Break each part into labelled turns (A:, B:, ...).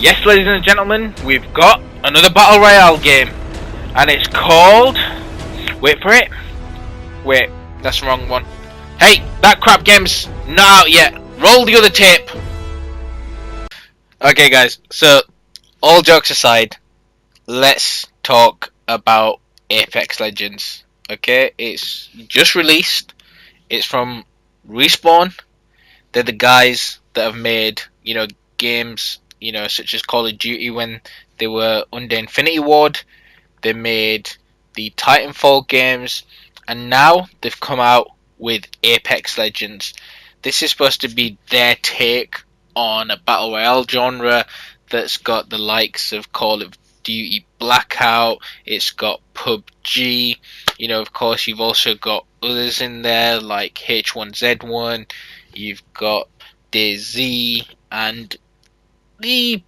A: Yes, ladies and gentlemen, we've got another Battle Royale game. And it's called... Wait for it. Wait, that's the wrong one. Hey, that crap game's not out yet. Roll the other tape. Okay guys, so all jokes aside, let's talk about Apex Legends. Okay, it's just released. It's from Respawn. They're the guys that have made, games, such as Call of Duty when they were under Infinity Ward. They made the Titanfall games, and now they've come out with Apex Legends. This is supposed to be their take on a Battle Royale genre that's got the likes of Call of Duty Blackout, it's got PUBG, of course you've also got others in there like H1Z1, you've got DayZ, and the,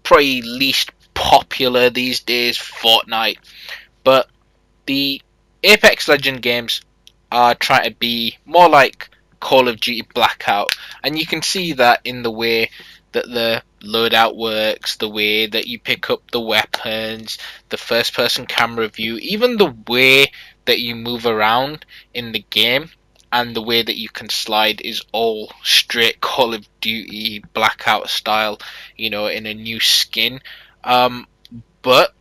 A: probably least popular these days, Fortnite. But the Apex Legend games are trying to be more like Call of Duty Blackout, and you can see that in the way that the loadout works, the way that you pick up the weapons, the first person camera view, even the way that you move around in the game and the way that you can slide is all straight Call of Duty Blackout style, in a new skin. But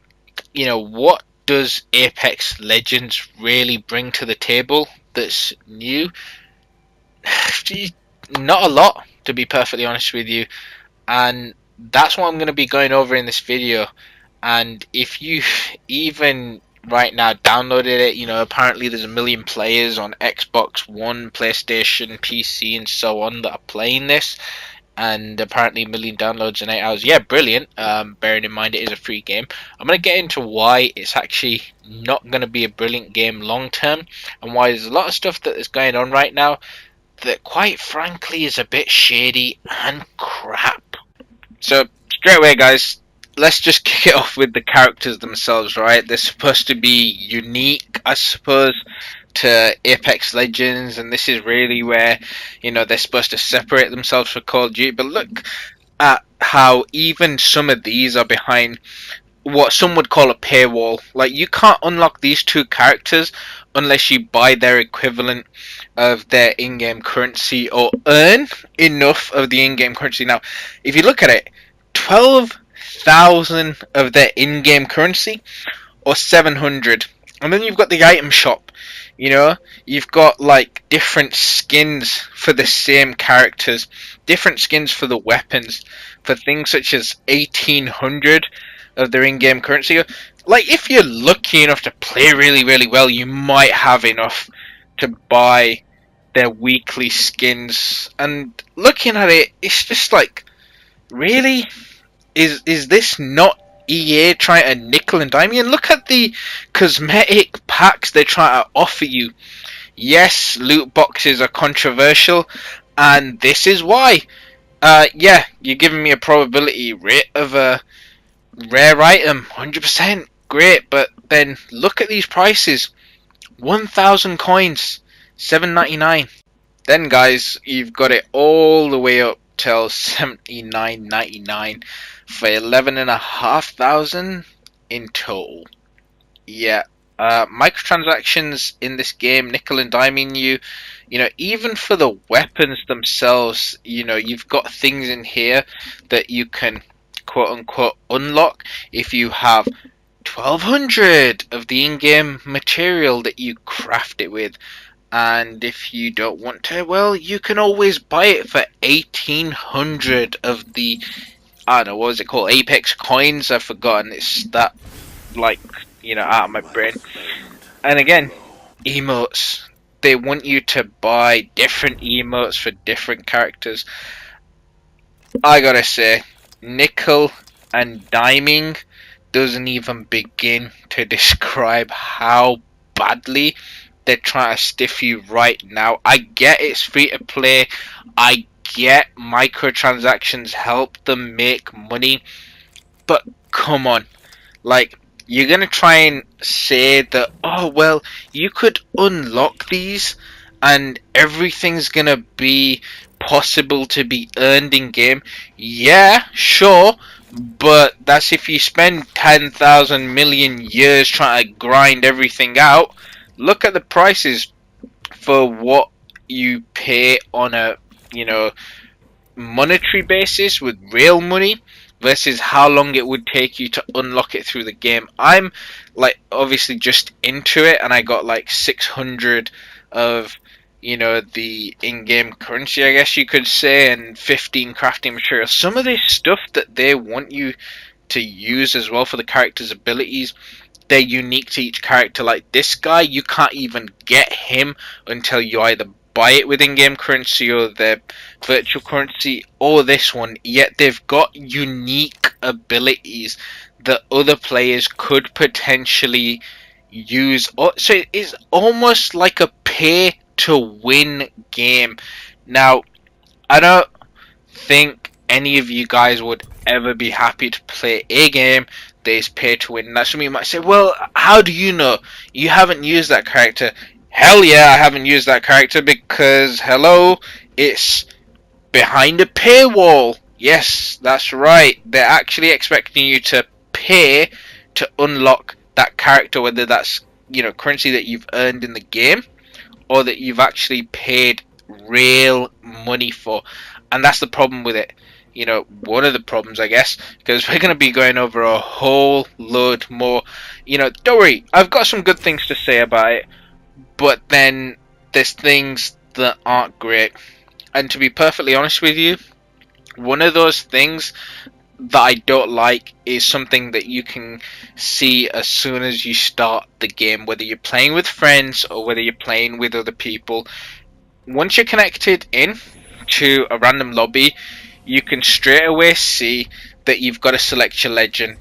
A: what does Apex Legends really bring to the table that's new? Not a lot, to be perfectly honest with you, and that's what I'm going to be going over in this video. And if you even right now downloaded it, apparently there's 1 million players on Xbox One, PlayStation, PC and so on that are playing this, and apparently 1 million downloads in 8 hours. Yeah, brilliant. Bearing in mind it is a free game. I'm going to get into why it's actually not going to be a brilliant game long term, and why there's a lot of stuff that is going on right now that quite frankly is a bit shady and crap. So straight away guys, let's just kick it off with the characters themselves, right? They're supposed to be unique, I suppose, to Apex Legends, and this is really where, they're supposed to separate themselves from Call of Duty. But look at how even some of these are behind what some would call a paywall. Like, you can't unlock these two characters unless you buy their equivalent of their in-game currency or earn enough of the in-game currency. Now, if you look at it, 12,000 of their in-game currency or 700. And then you've got the item shop. You've got like different skins for the same characters, different skins for the weapons, for things such as 1,800 of their in-game currency. Like, if you're lucky enough to play really, really well, you might have enough to buy their weekly skins. And looking at it, it's just like, really? Is this not EA trying to nickel and dime you? And look at the cosmetic packs they try to offer you. Yes, loot boxes are controversial, and this is why. Yeah, you're giving me a probability rate of a rare item, 100%, great, but then look at these prices. 1,000 coins, $7.99. Then guys, you've got it all the way up till $79.99 for 11,500 in total. Yeah, microtransactions in this game, nickel and diming you. Even for the weapons themselves, you've got things in here that you can quote unquote unlock if you have 1,200 of the in-game material that you craft it with. And if you don't want to, well, you can always buy it for 1,800 of the, I don't know, what was it called, Apex coins? I've forgotten. It's that, like, out of my brain. And again, emotes. They want you to buy different emotes for different characters. I gotta say, nickel and diming doesn't even begin to describe how badly they're trying to stiff you right now. I get it's free to play. I get microtransactions help them make money. But come on. Like, you're going to try and say that, oh, well, you could unlock these and everything's going to be possible to be earned in game? Yeah, sure, but that's if you spend 10,000 million years trying to grind everything out. Look at the prices for what you pay on a, you know, monetary basis with real money versus how long it would take you to unlock it through the game. I'm like obviously just into it, and I got like 600 of, you know, the in-game currency, I guess you could say, and 15 crafting materials. Some of this stuff that they want you to use as well for the character's abilities, they're unique to each character. Like this guy, you can't even get him until you either buy it with in-game currency or their virtual currency, or this one. Yet they've got unique abilities that other players could potentially use. So it's almost like a pay to win game. Now, I don't think any of you guys would ever be happy to play a game that is pay to win. Now some of you might say, well, how do you know? You haven't used that character. Hell yeah, I haven't used that character because, hello, it's behind a paywall. Yes, that's right. They're actually expecting you to pay to unlock that character, whether that's, you know, currency that you've earned in the game or that you've actually paid real money for. And that's the problem with it. You know, one of the problems, I guess, because we're going to be going over a whole load more. You know, don't worry, I've got some good things to say about it, but then there's things that aren't great. And to be perfectly honest with you, one of those things that I don't like is something that you can see as soon as you start the game, whether you're playing with friends or whether you're playing with other people. Once you're connected in to a random lobby, you can straight away see that you've got to select your legend.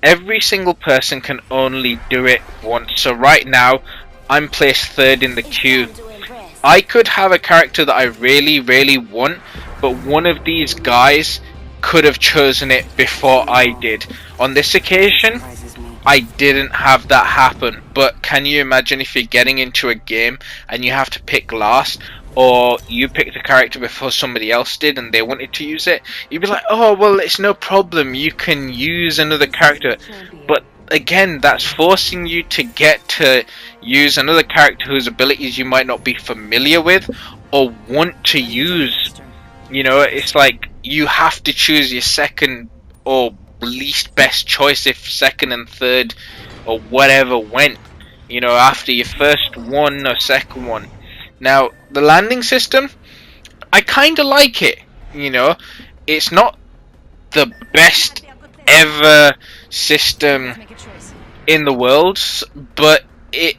A: Every single person can only do it once. So right now, I'm placed third in the queue. I could have a character that I really want, but one of these guys could have chosen it before I did. On this occasion, I didn't have that happen. But can you imagine if you're getting into a game and you have to pick last, or you picked a character before somebody else did and they wanted to use it? You'd be like, oh well, it's no problem, you can use another character. But again, that's forcing you to get to use another character whose abilities you might not be familiar with or want to use. You know, it's like you have to choose your second or least best choice if second and third or whatever went, you know, after your first one or second one. Now, the landing system, I kind of like it. You know, it's not the best ever system in the world, but it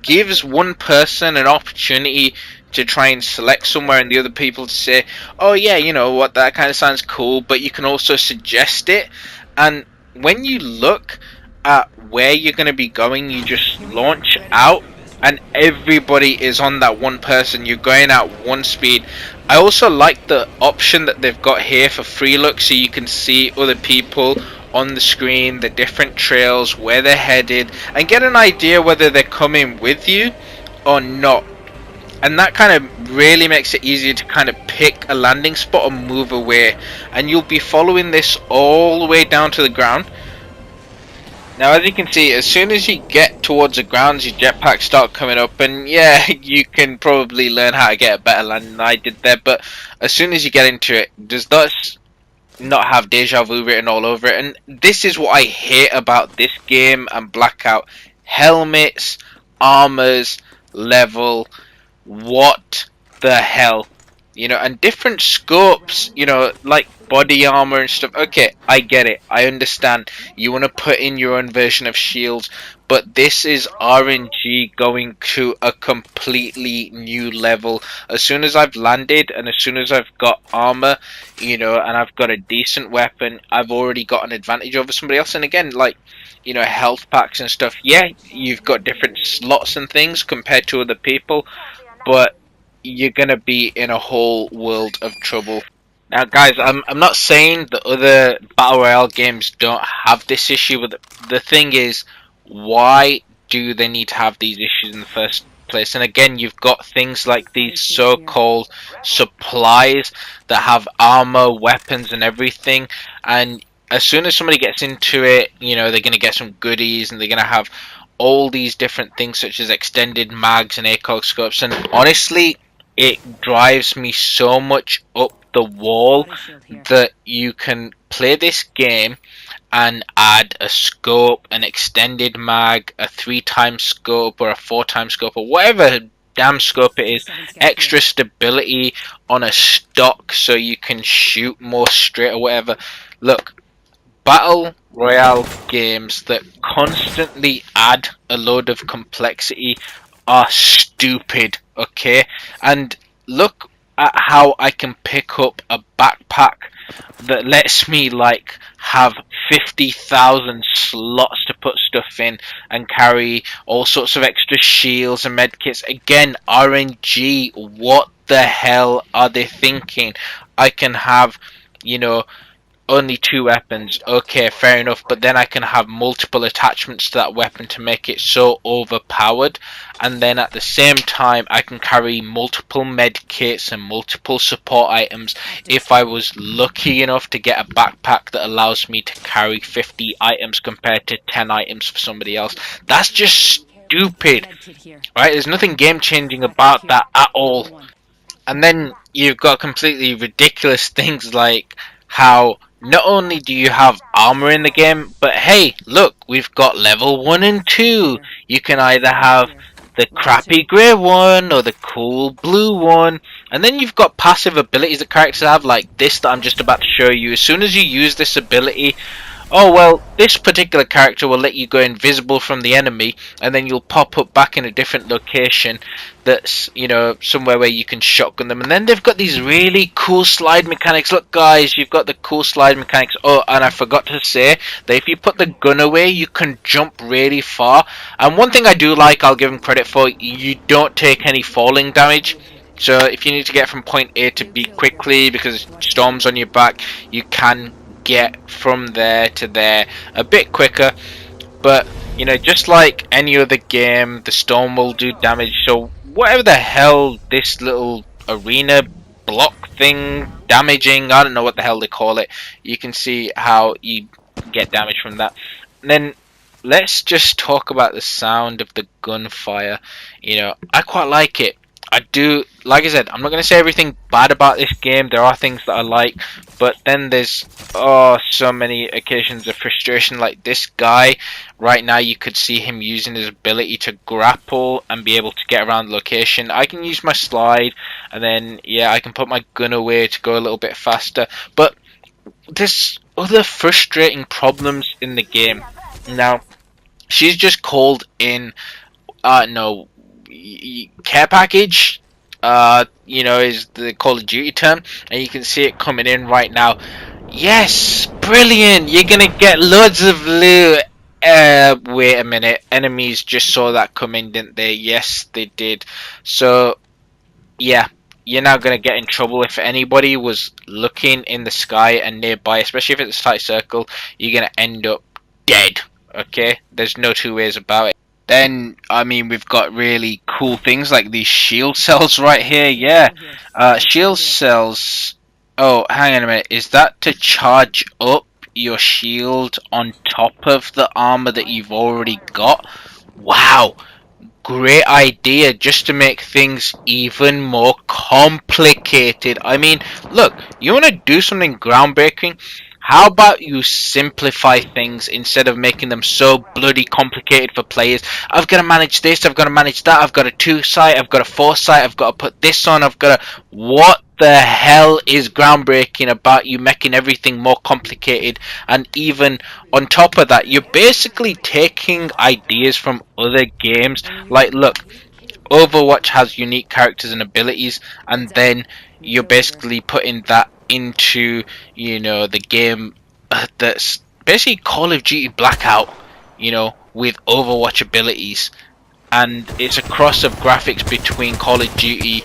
A: gives one person an opportunity to try and select somewhere and the other people to say, oh yeah, you know what, that kind of sounds cool, but you can also suggest it. And when you look at where you're going to be going, you just launch out and everybody is on that one person. You're going at one speed. I also like the option that they've got here for free look, so you can see other people on the screen, the different trails, where they're headed, and get an idea whether they're coming with you or not. And that kind of really makes it easier to kind of pick a landing spot and move away. And you'll be following this all the way down to the ground. Now, as you can see, as soon as you get towards the ground, your jetpacks start coming up. And yeah, you can probably learn how to get a better landing than I did there. But as soon as you get into it, does that not have deja vu written all over it? And this is what I hate about this game and Blackout. Helmets, armors, level, what the hell, you know, and different scopes, you know, like body armor and stuff. Okay, I get it, I understand you want to put in your own version of shields, but this is RNG going to a completely new level. As soon as I've landed and as soon as I've got armor, you know, and I've got a decent weapon, I've already got an advantage over somebody else. And again, like, you know, health packs and stuff, yeah, you've got different slots and things compared to other people, but you're gonna be in a whole world of trouble. Now guys, I'm not saying that other Battle Royale games don't have this issue, but the thing is, why do they need to have these issues in the first place. And again, you've got things like these so-called supplies that have armor, weapons, and everything. And as soon as somebody gets into it, you know, they're going to get some goodies, and they're going to have all these different things such as extended mags and ACOG scopes. And honestly, it drives me so much up the wall that you can play this game and add a scope, an extended mag, a 3x scope or a 4x scope or whatever damn scope it is, extra stability on a stock so you can shoot more straight or whatever. Look, battle royale games that constantly add a load of complexity are stupid, okay? And look at how I can pick up a backpack that lets me like have 50,000 slots to put stuff in and carry all sorts of extra shields and medkits. Again, RNG, what the hell are they thinking? I can have, you know, only 2 weapons, okay, fair enough, but then I can have multiple attachments to that weapon to make it so overpowered, and then at the same time I can carry multiple med kits and multiple support items if I was lucky enough to get a backpack that allows me to carry 50 items compared to 10 items for somebody else. That's just stupid, right? There's nothing game changing about that at all. And then you've got completely ridiculous things like how not only do you have armor in the game, but hey, look, we've got level 1 and 2. You can either have the crappy grey one or the cool blue one. And then you've got passive abilities that characters have, like this that I'm just about to show you. As soon as you use this ability, oh well, this particular character will let you go invisible from the enemy, and then you'll pop up back in a different location that's, you know, somewhere where you can shotgun them. And then they've got these really cool slide mechanics. Look guys, you've got the cool slide mechanics. Oh, and I forgot to say that if you put the gun away, you can jump really far. And one thing I do like, I'll give them credit for, you don't take any falling damage. So if you need to get from point A to B quickly because storm's on your back, you can get from there to there a bit quicker. But you know, just like any other game, the storm will do damage. So whatever the hell this little arena block thing damaging, I don't know what the hell they call it, you can see how you get damage from that. And then let's just talk about the sound of the gunfire. You know, I quite like it. I do, like I said, I'm not going to say everything bad about this game. There are things that I like, but then there's so many occasions of frustration. Like this guy right now, you could see him using his ability to grapple and be able to get around the location. I can use my slide, and then yeah, I can put my gun away to go a little bit faster. But there's other frustrating problems in the game. Now, she's just called in no, care package, you know, is the Call of Duty term, and you can see it coming in right now. Yes, brilliant, you're gonna get loads of loot. Wait a minute, enemies just saw that coming, didn't they? Yes, they did. So yeah, you're now gonna get in trouble. If anybody was looking in the sky and nearby, especially if it's a tight circle, you're gonna end up dead. Okay, there's no two ways about it. Then, I mean, we've got really cool things like these shield cells right here. Yeah, shield cells. Oh, hang on a minute. Is that to charge up your shield on top of the armor that you've already got? Wow, great idea, just to make things even more complicated. I mean, look, you want to do something groundbreaking? How about you simplify things instead of making them so bloody complicated for players? I've got to manage this, I've got to manage that, I've got a 2 site, I've got a 4 site, I've got to put this on, I've got to... What the hell is groundbreaking about you making everything more complicated? And even on top of that, you're basically taking ideas from other games. Like, look, Overwatch has unique characters and abilities, and then you're basically putting that into, you know, the game that's basically Call of Duty Blackout, you know, with Overwatch abilities, and it's a cross of graphics between Call of Duty,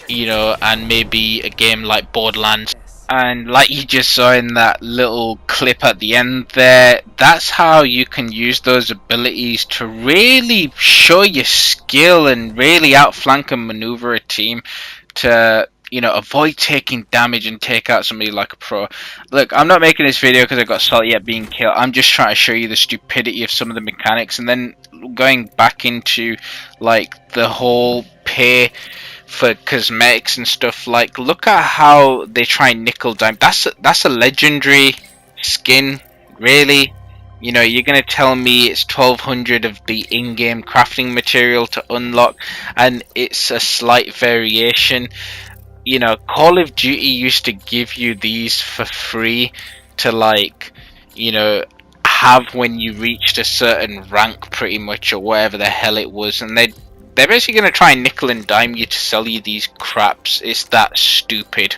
A: you know, and maybe a game like Borderlands. And like you just saw in that little clip at the end there, that's how you can use those abilities to really show your skill and really outflank and maneuver a team to, you know, avoid taking damage and take out somebody like a pro. Look, I'm not making this video because I got salty at being killed. I'm just trying to show you the stupidity of some of the mechanics, and then going back into like the whole pay for cosmetics and stuff. Like, look at how they try and nickel dime. That's a legendary skin, really. You know, you're gonna tell me it's 1200 of the in-game crafting material to unlock, and it's a slight variation. You know, Call of Duty used to give you these for free to, like, you know, have when you reached a certain rank, pretty much, or whatever the hell it was, and they're basically gonna try and nickel and dime you to sell you these craps. It's that stupid.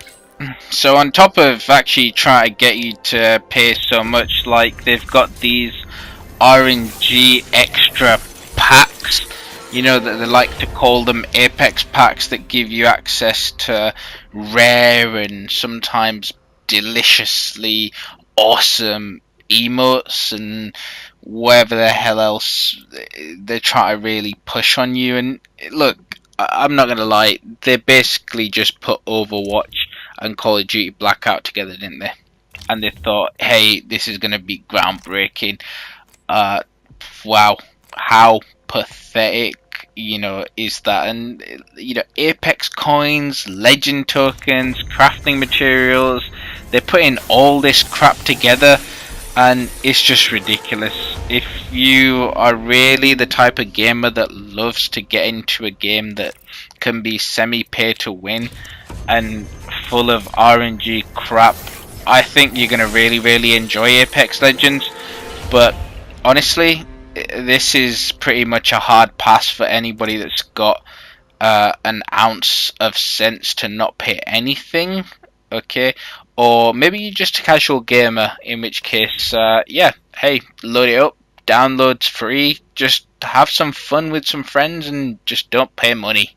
A: So on top of actually trying to get you to pay so much, like, they've got these RNG extra packs, you know, that they like to call them Apex packs, that give you access to rare and sometimes deliciously awesome emotes and whatever the hell else they try to really push on you. And look, I'm not gonna lie, they basically just put Overwatch and Call of Duty Blackout together, didn't they? And they thought, hey, this is gonna be groundbreaking. uh wow, how pathetic, you know, is that? And you know, Apex coins, legend tokens, crafting materials, they're putting all this crap together, and it's just ridiculous. If you are really the type of gamer that loves to get into a game that can be semi pay to win and full of RNG crap, I think you're gonna really enjoy Apex Legends. But honestly, this is pretty much a hard pass for anybody that's got an ounce of sense to not pay anything, okay? Or maybe you're just a casual gamer, in which case, yeah, hey, load it up, download's free, just have some fun with some friends and just don't pay money.